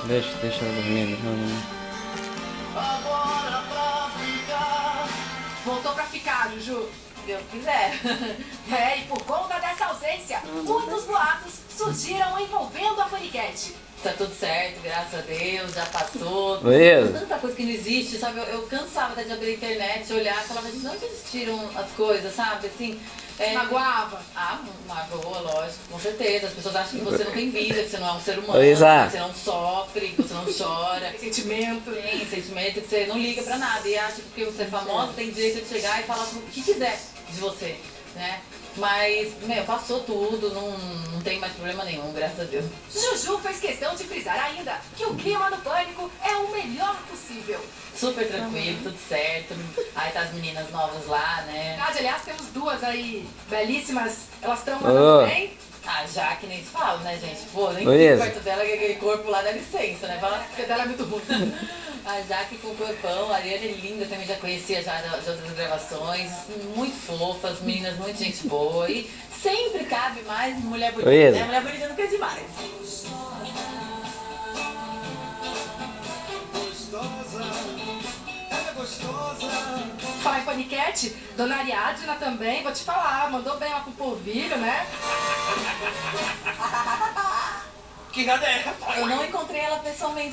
Deixa ela dormindo. Agora pra ficar. Voltou pra ficar, Juju. Deus quiser. É, e por conta dessa ausência, muitos boatos surgiram envolvendo a Paniquete. Tá tudo certo, graças a Deus, já passou. Beleza. Tanta coisa que não existe, sabe? Eu cansava até de abrir a internet, olhar e falava, gente, não que eles tiram as coisas, sabe? Assim, Magoava? Ah, magoa, lógico, com certeza. As pessoas acham que você não tem vida, que você não é um ser humano, Oi, Isa. que você não sofre, que você não chora. Sentimento. Tem sentimento que você não liga pra nada. E acha que porque você é famosa tem direito de chegar e falar o que quiser de você, né? Mas, passou tudo, não tem mais problema nenhum, graças a Deus. Juju fez questão de frisar ainda que o clima no Pânico é o melhor possível. Super tranquilo, tudo certo. Aí tá as meninas novas lá, né? Aliás, temos duas aí belíssimas. Elas estão mandando bem. A Jaque nem se fala, né, gente? Pô, nem Beleza. fico perto dela, que aquele corpo lá dá licença, né? Fala, Porque dela é muito ruim. a Jaque com o corpão, a Ariane é linda, também já conhecia já de outras gravações. Muito fofas, meninas, muito gente boa. E sempre cabe mais mulher bonita, Beleza. né? Mulher bonita nunca é demais. Falar em Paniquete, Dona Ariadna também, vou te falar, mandou bem lá pro polvilho, né? Que nada é, rapaz. Eu não encontrei ela pessoalmente